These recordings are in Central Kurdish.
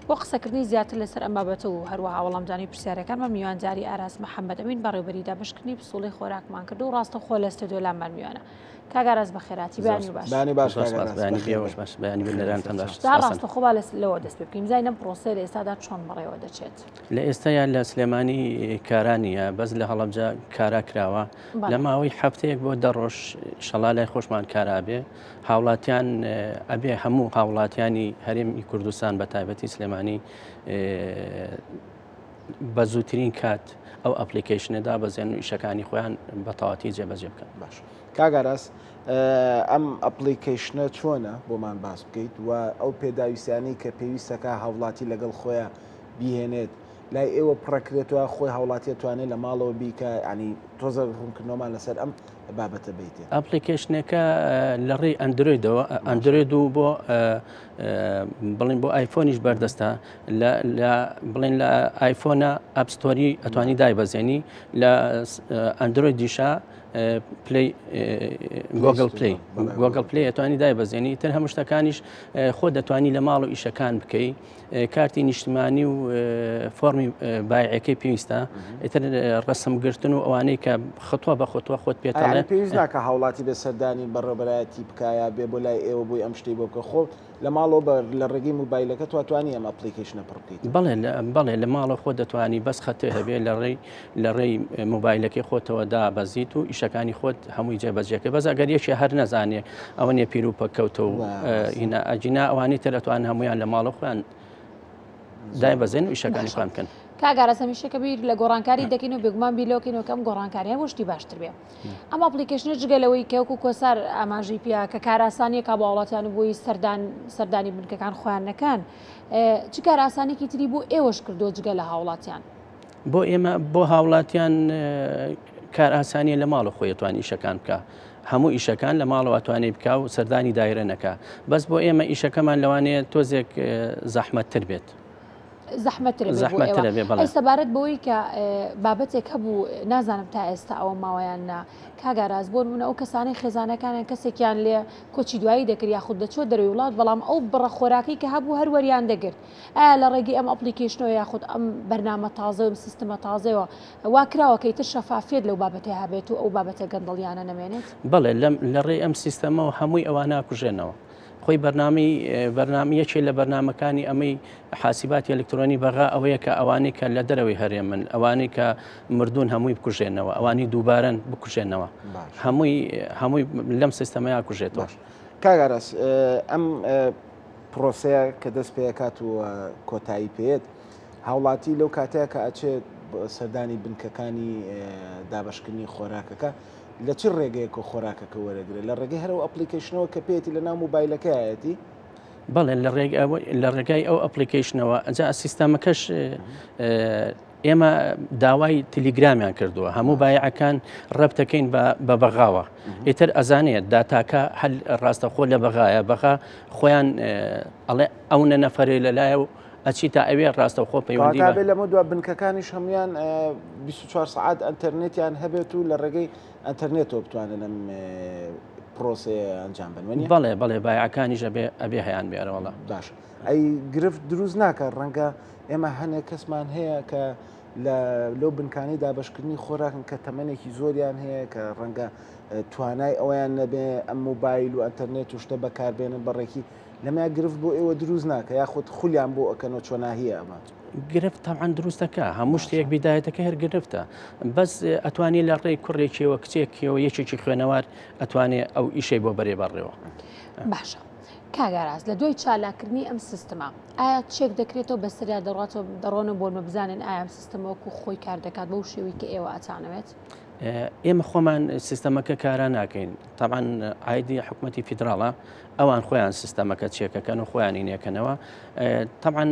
بۆ قسەکردنی زیاتر لەسەر ئەم بابەتە و هەروەها وەڵامدانی پرسیارەکانمان میوانجاری ئاراس محەممەد ئەمین بەڕێوبەری دابشکردنی پسوڵی خۆراکمان کرد و ڕاستە خۆ لە ستۆدیۆ لاممان میوانە کاگاراز بە خێراتی بانی باش بەیانی بنەرانتان باش ڕاستە خۆ لەوە دەست پێ بکەین زای نەم پرۆسە لە ئێستادا چۆن بەڕێوە دەچێت لە ئێستایان لە سلێمانی کارانیە بەس لە هەڵەبجە کارا کراوە لە ماوەی هەفتەیەک بۆ دەڕۆژ شەڵا لای خۆشمان کارابێ هاوڵاتیان ئەبێ هەموو هاوڵاتیانی هەرێمی کوردستان بە تایبەتی سلێمانی بە زووترین کات ئەو ئەپلیکیشنەدا بەزێن و ئیشەکانی خۆیان بە تەواتی جێبەجێ بکەن. باش کاگاراس ئەم ئەپلیکیشنە چۆنە بۆمان باس بکەیت و ئەو پێداویستیانی کە پێویستەکە هاوڵاتی لەگەڵ خۆیان بیهێنێت لای ئێوە پڕەکرێتەوە خۆی هاوڵاتیە توانێت لە ماڵەوە بیکە ینی تۆزە ڕوونکردنەوەمان لەسەر ئەم بابەتە بیتێ. ئەپلیکیشنەکە لە ڕێی ئەندرویدەوە ئەندروید و بۆ بڵین بۆ ئایفۆنیش بەردەستە بڵین لە ئایفۆنە ئەپستۆری ئەتوانی دایبەزێنی لە ئەندرویدیشە گۆگل پلی ئەتوانی دایبەزێنی تر هەموو شتەکانیش خۆ دەتوانی لە ماڵ و ئیشەکان بکەی کارتی نیشتمانی و فۆرمی بایعەکەی پێویستە ئیتر ڕەسمگرتن و ئەوانەی کە خۆتوە بە خۆتوە خۆت پێێتڵێ پێویست ناکە هاوڵاتی بە سەردانی بەڕێبەرایەتی بکایە بێ بۆ لای ئێوە بۆی ئەم شتەی بۆ بکە خۆ لە ماڵەوە لە ڕێگەی موبایلەکە توانانی ئەم ئەپلیکیشنە پڕ بکەیت. بەڵێ لە ماڵە خۆ دەتوانی بەس خەتێ هەبێ لە ڕێی موبایلەکەی خۆتەوە دابەزیت و ئیشەکانی خۆت هەمووی جێبەجێکە بەس ئەگەر یەکی هەر نەزانێ ئەوە نیە پیر و پەکەوتە و ئەجینا ئەوانی تر ئەتوان هەمویان لە ماڵە خۆیان دایبەزێن و ئیشەکانی خۆیان بکەن. کاگاراز هەمیشەکە بیر لە گۆڕانکاری دەکەین و بێگومان بیلۆکەین و کەم گۆڕانکاریان بۆ شتی باشتر بێ. ئەم ئەپلیکیشنە جگەلەوەی کەوکو کۆسار ئاماژەی پیا کە کاراسانیە کا بۆ وڵاتیان بۆی سەردانی بنکەکان خۆیان نەکان چ کار ئاسانێکی تری بۆ ئێوەش کردو جگە لە هاوڵاتیان بۆ ئێمە بۆ هاوڵاتیان کار ئاسانیە لە ماڵە خۆی توانی ئیشەکان بکە هەموو ئیشەکان لە ماڵەوە توانێت بکە و سەردانی دایرە نەکە بەس بۆ ئێمە ئیشەکەمان لەوانەیە تۆزێک زەحمەتتر بێت. زەحمەتتر ئێستابارەت بۆی کە بابەتێک هەبوو نازانم تا ئێستا ئەوە ماوەیان نا کاگاراز بۆ نمونە ئەو کەسانەی خێزانەکانیان کەسێکیان لێ کۆچی دوایی دەکرد یاخود دەچۆ دەروی وڵات بەڵام ئەو بڕە خۆراکی کە هەبوو هەروەریان دەگرت ئایا لە ڕێگەی ئەم ئەپلیکیشنەوە یاخود ئەم بەرنامە تازە و سیستمە تازەوە واکراوەکەی تر شەفافێت لەو بابەتێ هەبێت و ئەو بابەتە گەندڵیانە نەمێنێت. بەڵێ لە ڕێی ئەم سیستەمەوە هەمووی ئەوانە کوژێنەوە خۆی بەرنامەیەکی لە بەرنمەکانی ئەمەی حاسیباتی ئەلکترۆنی بەغا ئەوەیە کە ئەوانەی کە لە دەرەوەی هەرێمن ئەوانەی کە مردوون هەمووی بکوژێنەوە ئەوانی دووبارەن بکوژێنەوە هەمووی لەم سیستەمەیە کوژێتەوە. کاگاراس ئەم پرۆسەیە کە دەست پێکات و کۆتایی پێێت هاوڵاتی لەو کاتەیە کە ئەچێت سەردانی بنکەکانی دابشکردنی خۆراکەکە لە چ ڕێگەیەک و خۆراکەکە وەرەگرێت لە ڕێگەی هەرو ئەپلیکیشنەوە کە پێێتی لە ناو موبایلەکەیەتی بەڵێ لە ڕێگای ئەو ئەپلیکیشنەوە ئەجا سیستەمەکەش ئێمە داوای تەلیگرامیان کردووە هەموو بایعەکان ڕەبتەکەین بە بەغاوە ئیتر ئەزانێت داتاکە هەل ڕاستەخۆ لە بەغایە بەغا خۆیان ئەڵێ ئەو نەفرێ لەلایە و ئەچی تا ئەوێ ڕاستەخۆ پەیوەندی لەمە دووە بنکەکانیش هەمویان 24 سعات ئەتەرنێتیان هەبێت و لە ڕێگەی ئەتەرنێتەوە بتوانن ئەم پرۆسێ ئەنجام بن. بەڵێ بایعەکانیش ئەبێ هەیان بێرەوەڵە باش ئەی گرفت دروست ناکە ڕەنگە ئێمە هەنێک کەسمان هەیە کە لەو بنکانی دابشکردنی خۆراکن کە تەمەنێکی زۆریان هەیە کە ڕەنگە توانای ئەویان نەبێ ئەم موبایل و ئەتەرنێت و شتە بەکاربێنن بەڕێکی لەمە گرفت بۆ ئێوە دروست ناکە یاخود خولیان بۆ ئەکەنەوە چۆناهیە ئەمە گرفت تاوان دروستەکە هەموو شتێک بیدایەتەکە هەر گرفتە بەس ئەتوانێت لە ڕێی کوڕێکیەوە کچێکیەوە یەکێکی خوێنەوار ئەتوانێت ئەو ئیشەی بۆ بەرێ بەڕێەوە. باشە کاگاراز لە دوای چالاکردنی ئەم سیستەما ئایا چێک دەکرێتەوە بەسەریا دەڕاتەوە دەڕۆنە بۆنمە بزانن ئایا ئەم سیستەمەوەکو خۆی کار دەکات بەو شێوەی کە ئێوە ئەتانەوێت. ئێمە خۆمان سیستەمەکە کارا ناکەین تاوان ئایدی حکوومەتی فیدراڵە ئەوان خۆیان سیستەمەکە چێکەکەن و خۆیانی نێکەنەوە تاوان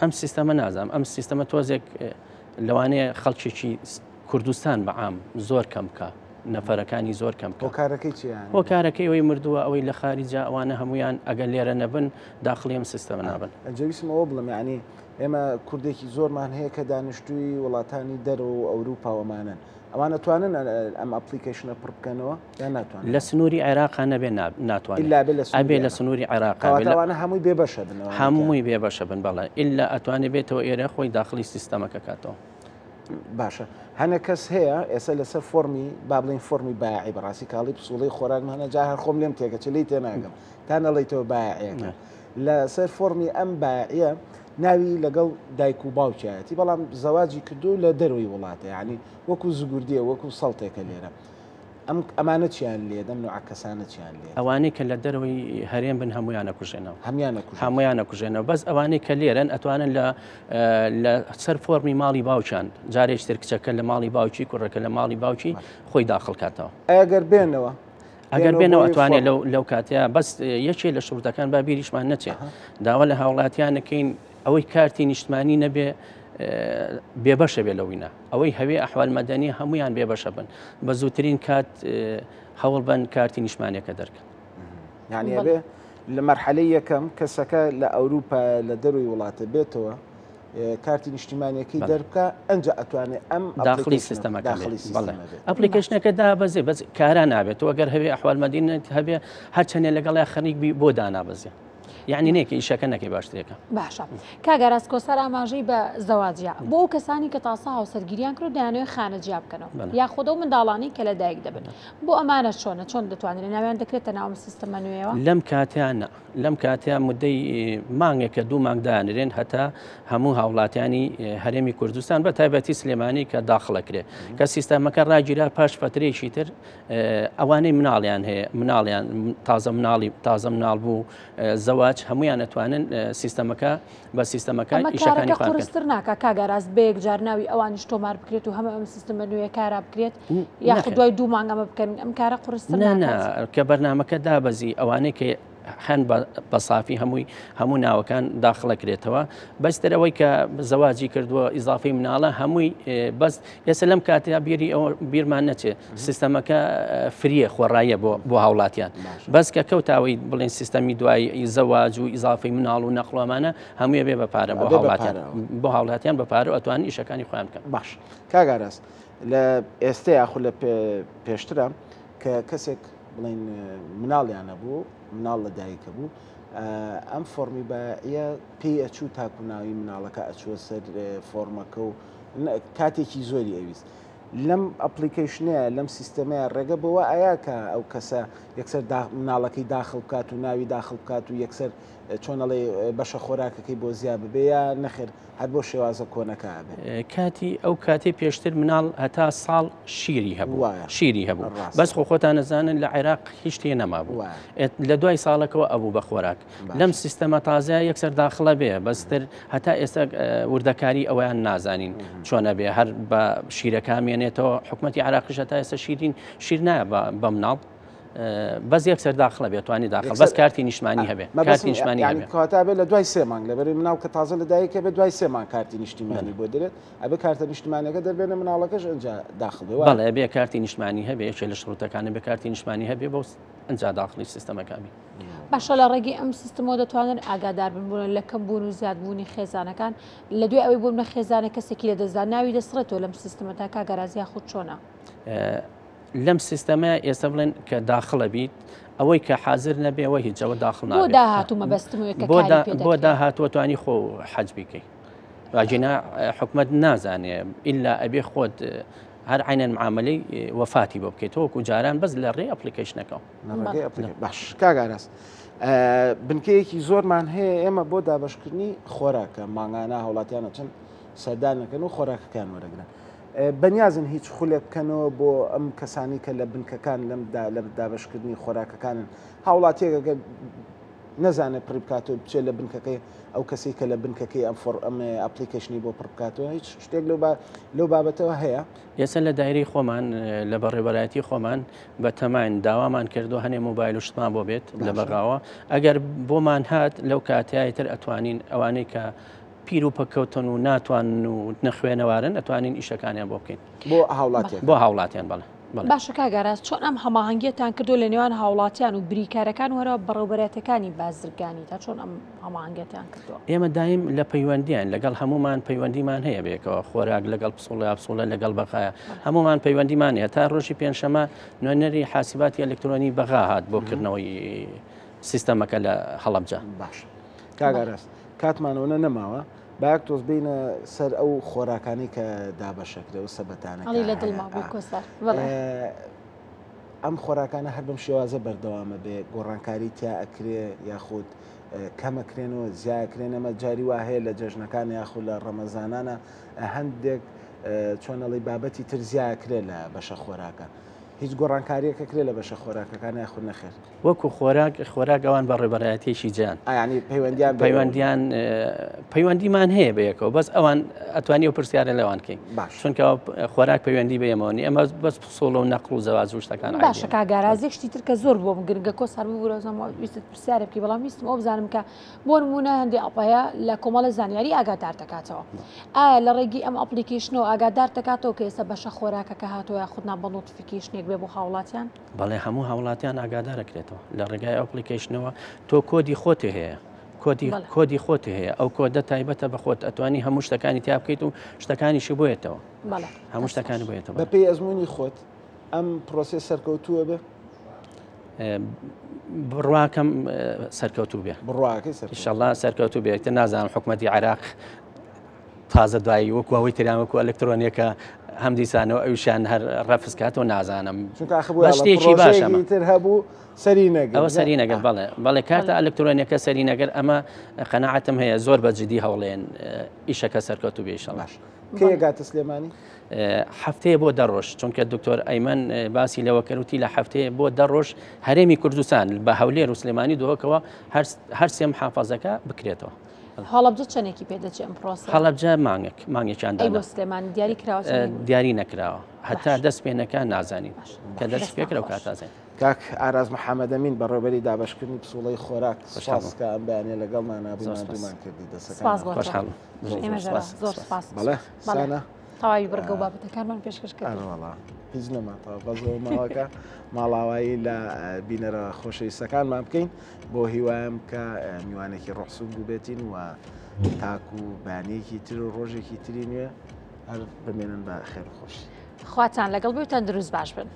ئەم سیستەمە نازام ئەم سیستەمە تۆزێک لەوانەیە خەڵکێکی کوردستان بەعام زۆر کەم بکە نەفەرەکانی زۆر کەم هۆکارەکەی ئەوەی مردووە ئەوەی لە خارجە ئەوانە هەمویان ئەگەر لێرە نەبن داخلی ئەم سیستەمە نابن. ئەنجویستمەوە بڵم یعنی ئێمە کوردێکی زۆرمان هەیە کە دانیشتووی وڵاتانی دەرەوە و ئەوروپاوەمانن ئەوان ناتوانن ئەم ئەپلیکیشنە پڕ بکەنەوە یان ناتوانن لە سنووری عێراق نەبێ ناتوانێت ئەبێ لە سنووری عێراقەوانە هەمووی بێبەشە بن هەمووی بێبەشە بن بەڵێ ئللا ئەتوانێت بێتەوە ئێرە خۆی داخلی سیستەمەکە کاتەوە. باشە هەنە کەس هەیە ئێستا لەسەر فۆرمی با بڵین فۆرمی بایعی بەڕاستی کاڵی پسوڵی خۆراکمە هەنە جا هەر خۆم لێم تێکە چ لی تێناگەم تا نەڵێیتەوە بایعەکە لەسەر فۆرمی ئەم بایعە ناوی لەگەڵ دایک و باوکایەتی بەڵام زەواجی کردو لە دەروی وڵاتە یعنی وەکو زگوردیە وەکو سەڵتێکە لێرە ئەمانە چیان لێ دەم و عکەسانە چیان لێ ئەوانەی کە لە دەروی هەرێم بن هەمویانە کوژێنەوە هەمویانە کوژێنەوە بەس ئەوانەی کە لێرن ئەتوانن لە سەر فۆرمی ماڵی باوچان جارێکتر کچەکە لە ماڵی باوکی کوڕەکە لە ماڵی باوکی خۆی داخڵ کاتەوە ئەگەر بێنەوە ئەگەر بێنەوە ئەتوانێت لەو کاتەیە بەس یەکێ لە شوردەکان با بیریشمان نەچێت داوا لە هاوڵاتیانەکەین ئەوەی کارتی نیشتمانی نەبێ بێبەشە بێ لەوینە ئەوەی هەوێ ئەحوال مەدەنی هەمویان بێبەشە بن بە زووترین کات هەوڵ بن کارتی نیشتمانیەکە دەرکەن یعنی ئەبێ لە مەرحەلەی یەکەم کەسەکە لە ئەوروپا لە دەروی وڵاتە بێتەوە کارتی نیشتیمانیەکەی دەربکە ئەنجا ئەتوانێت ئەم داخلی سیستەمەکە ئەپلیکیشنەکە دابەزێ بەس کاران نابێت ئەگەر هەوێ ئەحوال مەدەنی هەبێ هەرچەندێ لەگەڵای خەریک بۆ دانابەزێ یعنی نێکی ئیشەکە نەکەی باشترێکە باشە کاگەڕاست کۆسەر ئاماژەی بە زەواجیا بۆ ئەو کەسانی کە تاسا هاوسەرگیریان کرد دەیانەوێت خانەجیا بکەنەوە یا خودە و منداڵانی کە لە دایک دەبن بۆ ئەمانە چۆن دەتوانێت ناویان دەکرێتە ناوم سیستەمە نوێەوە لەم کاتیان مدەی مانگێکە دوو مانگدانرێن هەتا هەموو هاوڵاتیانی هەرێمی کوردستان بە تایبەتی سلێمانی کە داخڵەکرێ کە سیستەمەکە ڕاگیرا پاش فترێکی تر ئەوانەی مناڵیان هەیە مناڵیان تازە مناڵ بوو زەواج هەمویان ئەتوانن سیستەمەکە بە سیستەمەکە ئیشەکانی قورستر ناکە کاگەڕاست بەیەک جار ناوی ئەوانیش تۆمار بکرێت و هەمە ئەم سیستەمە نوێ کارا بکرێت یاخود دوای دوو مانگ ئەمە بکەن ئەم کارە قورستر ناکات کە بەرنامەکە دابەزی ئەوانەی کە هەن بە صافی هەموو ناوەکان داخڵەکرێتەوە بەستەرەوەی کە زەواجی کردووە ئیزافی مناڵە هەمووی بەس ئێستا لەم کاتیا بیرمان نەچێت سیستەمەکە فریە خۆڕایە بۆ هاوڵاتیان بەس کە کەوتاوی بڵێن سیستەمی دوای زەواج و ئیزافی مناڵ و نەخڵۆمانە هەموویە بێ بەپارە بۆ هاوڵاتیان بەپارە و ئەتوانین ئیشەکانی خۆیان بکەن. باش کاگەڕاست لە ئێستا یاخو لە پێشترە کە کەسێک بڵین مناڵیانە بوو مناڵ لە دایکە بوو ئەم فۆرمی بەیە پێی ئەچوو تاکووناوی مناڵەکە ئەچووە سەر فۆرمەکە و کاتێکی زۆری ئەویست لەم ئەپلیکیشنەیە لەم سیستەمەیە ڕێگە بەوە ئایا کە ئەو کەسە یەکسەر مناڵەکەی داخڵ بکات و ناوی داخڵ بکات و یەکسەر چۆنەڵێ بەشە خۆراکەکەی بۆ زیاد ببێ یا نەخێر هەر بۆ شێوازە کۆنەکە بێ کاتی پێشتر مناڵ هەتا ساڵ شیری هەبوو بەس خۆتان نەزانن لە عێراق هیچ تێ نەما بوو لە دوای ساڵەکەەوە ئەبوو بە خۆراک لەم سیستەمە تازای یەکسەر داخڵە بێ بەستر هەتا ئێستا وردەکاری ئەویان نازانین چۆنە بێ هەر بە شیرەکە مێنێتەوە حکوومەتی عێراقیش هەتا ئێستا شیر نایە بە مناڵ بەس یەکسەر داخڵە بێتوانی داخڵ بەس کارتی نیشتمانی هەبێ کارتی نیشتمانی هەبێ کاتا بێت لە دوای 3 مانگ لەبەر مناڵ کە تازە لە دایکە بێت دوای 3 مانگ کارتی نیشتیمانی بۆ دەرێت ئەبێ کارتە نیشتمانیەکە دەربێنە مناڵەکەش ئەنجا داخڵ بێ بەڵێ بێ کارتی نیشتمانی هەبێ یەکێ لە شروطەکانە بێ کارتی نیشتمانی هەبێ بۆ ئەنجا داخڵی سیستەمەکانی باشە لە ڕێگەی ئەم سیستمەوە دەتوانن ئاگادار بن لە کەمبوون و زیادبوونی خێزانەکان لە دوای ئەوەی بوون بە خێزانە کەسێکی لە دەستدا ناوی دەسڕێتەوە لەم سیستەمەدا کاگەڕازیا خودت چۆنە لەم سیستەمە ئێستا بڵێن کە داخڵە بیت ئەوەی کە حاضر نەبێ ئەوە هیچ جەوە داخڵ نابێت بۆ داهاتوو مەبەستم بۆ داهاتوە توانی خۆ حەج بیکەی واجینا حکومەت نازانێ ئیلا ئەبێ خۆت هەر عینەن معاملەی وەفاتی بۆ بکەیتەوە و جاران بەس لە ڕێ ئەپلیکیشنەکەەوە باش کاگاراست بنکەیەکی زۆرمان هەیە ئێمە بۆ دابشکردنی خۆراکە ماگانە هەوڵاتیانە چەند سەردانەکەن و خۆراکەکان وەرەگرن بەنیازن هیچ خولێک بکەنەوە بۆ ئەم کەسانی کە لە بنکەکان لە دابشکردنی خۆراکەکانن هاوڵاتیەکە نەزانێت پڕ بکاتەوە بچێت لە بنکەکەی ئەو کەسی کە لە بنکەکەی ئەم ئەپلیکیشنی بۆ پڕ بکاتەوە هیچ شتێک لەو بابەتەوە هەیە ئێستا لە دایرەی خۆمان لە بەڕێوەبەرایەتی خۆمان بە تەمان داوامان کردو هەنێ مۆبایل و شتمان بۆ بێت لە بەغاوە ئەگەر بۆمان هات لەو کاتیایتر ئەتوانین ئەوانەی کە پیر و پەکەوتن و ناتوان و نەخوێنەوارن ئەتوانین ئیشەکانیان بۆ بکەین بۆ هاوڵاتیان بەڵێ باشە کاگەڕاست چۆن ئەم هەماهەنگیەتان کردو لە نێوان هاوڵاتیان و بریکارەکان وەرە بەڕێوەبەرەتەکانی بازرگانی تا چۆن ئەم هەماهەنگیەتان کردووە؟ ئێمە دایم لە پەیوەندیان لەگەڵ هەمومان پەیوەندیمان هەیە بێکەوە خۆراک لەگەڵ پسوڵە لەگەڵ بەخایە هەمومان پەیوەندیمان هەیە تا ڕۆژی پێنجشەمە نوێنەری حاسیباتی ئەلکترۆنی بەغا هات بۆ کردنەوەی سیستەمەکە لە هەڵەبجە. باش کاگەڕاست کاتمانەوە نەماوە باک تۆز بینە سەر ئەو خۆراکانی کە دابەشەکرێ و سەبەتانە لە دڵما بۆ کۆسەر ئەم خۆراکانە هەر بەم شێوازە بەردەوامە بێ گۆڕانکاری تیا ئەکرێ یاخود کەمەکرێنەوە زیاکرێن ئەمە جاری وا هەیە لە جەژنەکان یاخود لە ڕەمەزانانە هەندێک چۆنەڵی بابەتی تر زیاکرێ لە بەشە خۆراکە هیچ گۆڕانکاریەکەکرێ لە بەشە خۆراکەکان یاخود نەخێر وەکو خۆراک ئەوان بە ڕێبەرایەتێکی جیان ینی پەیوەندیمان هەیە بەیەکەوە بەس ئەوان ئەتوانی و پرسیارە لەوانکەین چونکە خۆراک پەیوەندی بەیەمەوەنی ئەمە بەس سۆڵە و نەقڵ و زەواز و شتەکان باشە کاگارازێک شتی تر کە زۆر بۆ گرنگە کۆ سەر بوورۆزەمەوە ویستت پرسیارە بکەی بەڵام ویستم ئەو بزانم کە بۆ نمونە هەندێک ئەپەیە لە کۆمەڵە زانیاری ئاگادار دەکاتەوە ئایا لە ڕێگی ئەم ئەپلیکیشنەوە ئاگادار دەکاتەوە کە ئێستا بەشە خۆراکەکە هاتووە یاخودنا بە نۆتیفیکیشنێک بێ بۆ هاوڵاتیان بەڵێ هەموو هاوڵاتیان ئاگادارەکرێتەوە لە ڕێگای ئەپلیکیشنەوە تۆ کۆدی خۆتی هەیە کۆدی خۆتی هەیە ئەو کۆدە تایبەتە بە خۆت ئەتوانی هەموو شتەکانی تیا بکەیت و شتەکانیشی بۆیێتەوە هەموو شتەکانی بێتەوە بە پێی ئەزمموی خۆت ئەم پرۆسێس سەرکەوتووە بێ بڕواکەم سەرکەوتوو بێ بڕواکەی ئینشەڵڵا سەرکەوتوو بێت نازانم حکومەتی عێراق تازە دوایی وەکوەوەی ترامەکو ئەلکترۆنیەکە هەم دیسانەوە ئەوشان هەر ڕەفسکاتەوە نازانم شتێکی باشتر هەبوو سەری نەگەر ئەوە سەری نەگەر بەڵێ کاتە ئەلکترۆنیەکە سەری نەگەر ئەمە قەناعەتم هەیە زۆر بەجددی هەوڵێن ئیشەکە سەرکەوتوو بێ ئینشەڵڵا کێگاتە سلێمانی هەفتەیە بۆ دەڕۆژ چونکە دکتۆر ئەیمەن باسی لەوە کەوتی لە هەفتەیە بۆ دەڕۆژ هەرێمی کوردستان بە هەولێر و سلێمانی دۆکەوە هەر سێم حافەزەکە بکرێتەوە هەڵەبجە چەندێکی پێدەچێت ئەم پرۆسە هەڵەبجە مانگێکیان بۆ سلێمانی دیاری کراوە دیاری نەکراوە هەتا دەست پێنەکە نازانین کە دەست پێکرە و کاتازێن کاک ئاراز محەممەدەمین بەڕێبەری دابشکردنی پسوڵەی خۆراک سپاسکە ئەم بەیانێ لەگەڵمان نابوومان کردی دەسەکان زۆر سپاس بەڵێ سانە تەواوی بڕگە و بابەتەکانمان پێشکەش کردوەڵا هیچ نەماتەوە بەزەوەماوەکە ماڵاوایی لە بینەرە خۆشەویستەکانمان بکەین بۆ هیوایم کە میوانێکی ڕۆحسوود ببێتین و تاکو و بانەیەکی تر و ڕۆژێکی تری نوێ هەر بمێنن بە خێر خۆشی خواتان لەگەڵ بێتان دروست باش بن.